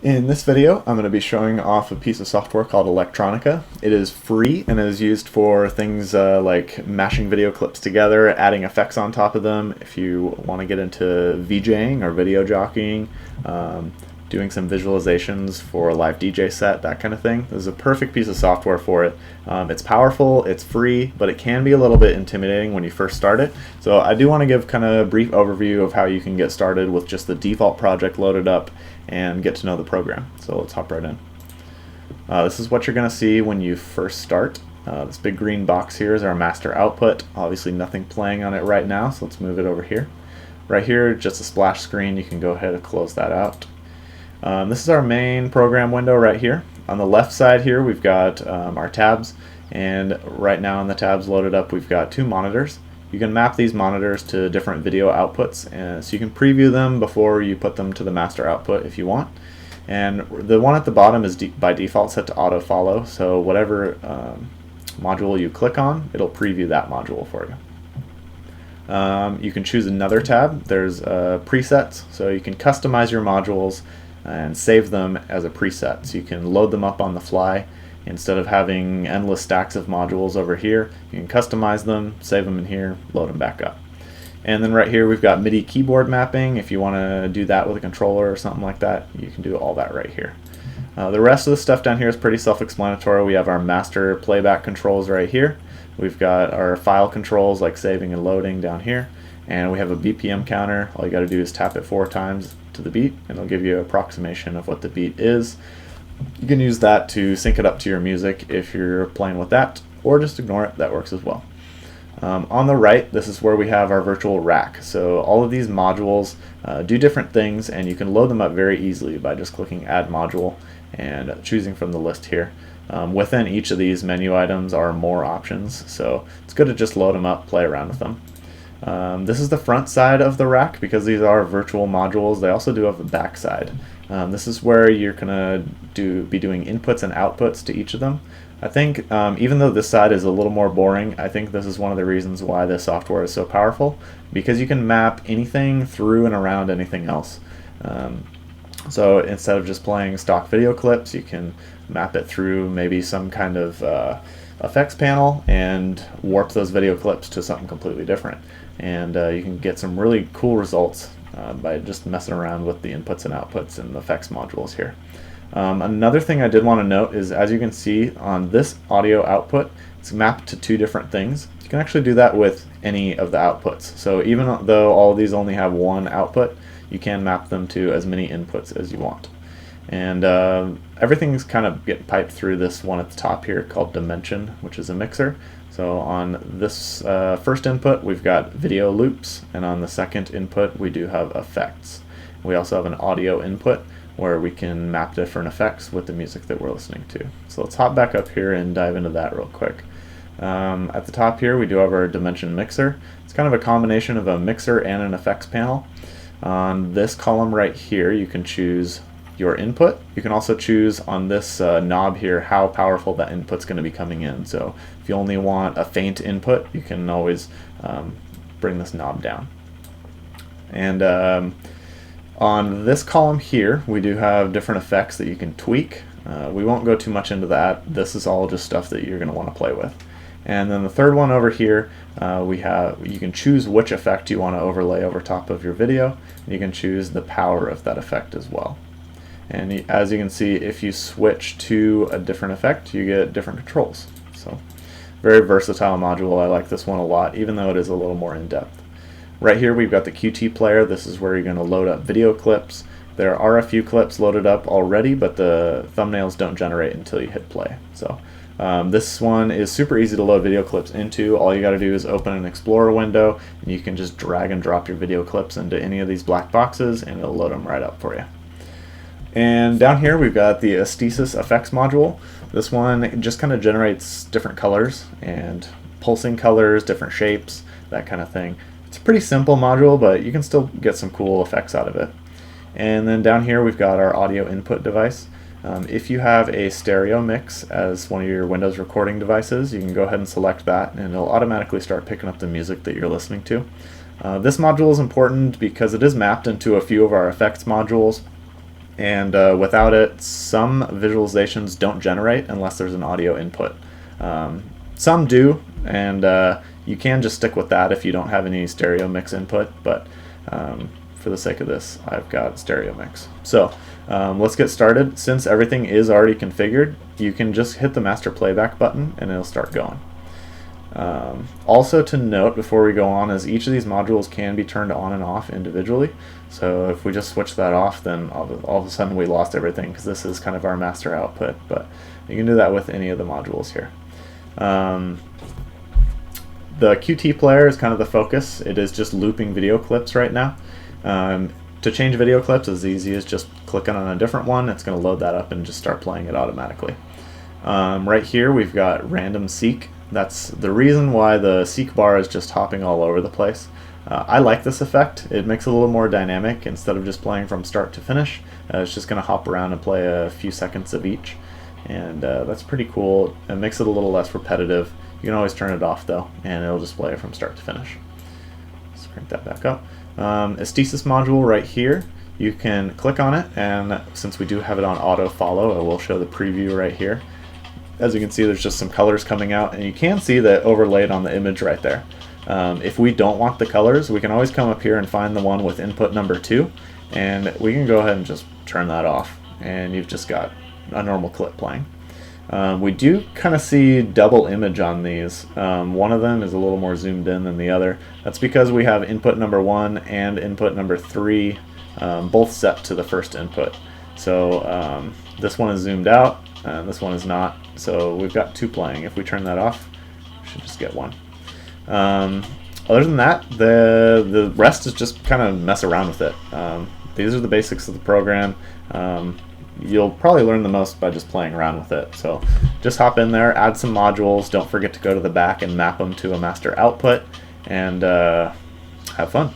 In this video, I'm going to be showing off a piece of software called Elektronika. It is free and is used for things like mashing video clips together, adding effects on top of them. If you want to get into VJing or video jockeying, doing some visualizations for a live DJ set, that kind of thing. This is a perfect piece of software for it. It's powerful, it's free, but it can be a little bit intimidating when you first start it. So I do want to give kind of a brief overview of how you can get started with just the default project loaded up and get to know the program. So let's hop right in. This is what you're going to see when you first start. This big green box here is our master output. Obviously nothing playing on it right now, so let's move it over here. Right here, just a splash screen. You can go ahead and close that out. This is our main program window right here. On the left side here we've got our tabs, and right now in the tabs loaded up we've got two monitors. You can map these monitors to different video outputs, and so you can preview them before you put them to the master output if you want. And the one at the bottom is by default set to auto follow, so whatever module you click on, it'll preview that module for you. You can choose another tab. There's presets, so you can customize your modules and save them as a preset, so you can load them up on the fly. Instead of having endless stacks of modules over here, you can customize them, save them in here, load them back up. And then right here we've got MIDI keyboard mapping. If you want to do that with a controller or something like that, you can do all that right here. The rest of the stuff down here is pretty self-explanatory. We have our master playback controls right here. We've got our file controls like saving and loading down here. And we have a BPM counter. All you got to do is tap it 4 times to the beat, and it'll give you an approximation of what the beat is. You can use that to sync it up to your music if you're playing with that, or just ignore it. That works as well. On the right, this is where we have our virtual rack. So all of these modules do different things, and you can load them up very easily by just clicking Add Module and choosing from the list here. Within each of these menu items are more options, so it's good to just load them up, play around with them. This is the front side of the rack. Because these are virtual modules, they also do have a back side. This is where you're going to be doing inputs and outputs to each of them. I think even though this side is a little more boring, I think this is one of the reasons why this software is so powerful, because you can map anything through and around anything else. So instead of just playing stock video clips, you can map it through maybe some kind of effects panel and warp those video clips to something completely different. And you can get some really cool results by just messing around with the inputs and outputs and the effects modules here. Another thing I did want to note is, as you can see on this audio output, it's mapped to 2 different things. You can actually do that with any of the outputs. So even though all of these only have 1 output, you can map them to as many inputs as you want. And everything's kind of getting piped through this one at the top here called Dimension, which is a mixer. So on this first input we've got video loops, and on the second input we do have effects. We also have an audio input where we can map different effects with the music that we're listening to. So let's hop back up here and dive into that real quick. At the top here we do have our Dimension mixer. It's kind of a combination of a mixer and an effects panel. On this column right here you can choose your input. You can also choose on this knob here how powerful that input's going to be coming in. So if you only want a faint input, you can always bring this knob down. And on this column here we do have different effects that you can tweak. We won't go too much into that. This is all just stuff that you're going to want to play with. And then the third one over here, you can choose which effect you want to overlay over top of your video. You can choose the power of that effect as well. And as you can see, if you switch to a different effect, you get different controls. So very versatile module. I like this one a lot, even though it is a little more in-depth. Right here we've got the QT player. This is where you're going to load up video clips. There are a few clips loaded up already, but the thumbnails don't generate until you hit play. So this one is super easy to load video clips into. All you got to do is open an Explorer window, and you can just drag and drop your video clips into any of these black boxes, and it'll load them right up for you. And down here we've got the Aesthesis effects module. This one just kind of generates different colors and pulsing colors, different shapes, that kind of thing. It's a pretty simple module, but you can still get some cool effects out of it. And then down here we've got our audio input device. If you have a stereo mix as one of your Windows recording devices, you can go ahead and select that, and it'll automatically start picking up the music that you're listening to. This module is important because it is mapped into a few of our effects modules. and without it, some visualizations don't generate unless there's an audio input. Some do, and you can just stick with that if you don't have any stereo mix input, but for the sake of this, I've got stereo mix. So let's get started. Since everything is already configured, you can just hit the master playback button and it'll start going. Also to note before we go on is each of these modules can be turned on and off individually. So if we just switch that off, then all of a sudden we lost everything, because this is kind of our master output, but you can do that with any of the modules here. The QT player is kind of the focus. It is just looping video clips right now. To change video clips, as easy as just clicking on a different one. It's going to load that up and just start playing it automatically. Right here we've got random seek. That's the reason why the seek bar is just hopping all over the place. I like this effect. It makes it a little more dynamic. Instead of just playing from start to finish, it's just going to hop around and play a few seconds of each. And that's pretty cool. It makes it a little less repetitive. You can always turn it off though, and it'll just play it from start to finish. Let's crank that back up. Aesthesis module right here. You can click on it, and since we do have it on auto follow, I will show the preview right here. As you can see, there's just some colors coming out, and you can see that overlaid on the image right there. If we don't want the colors, we can always come up here and find the one with input number 2, and we can go ahead and just turn that off, and you've just got a normal clip playing. We do kind of see double image on these. One of them is a little more zoomed in than the other. That's because we have input number 1 and input number 3 both set to the first input. So this one is zoomed out and this one is not. So we've got 2 playing. If we turn that off, we should just get 1. Other than that, the rest is just kind of mess around with it. These are the basics of the program. You'll probably learn the most by just playing around with it. So just hop in there, add some modules. Don't forget to go to the back and map them to a master output, and have fun.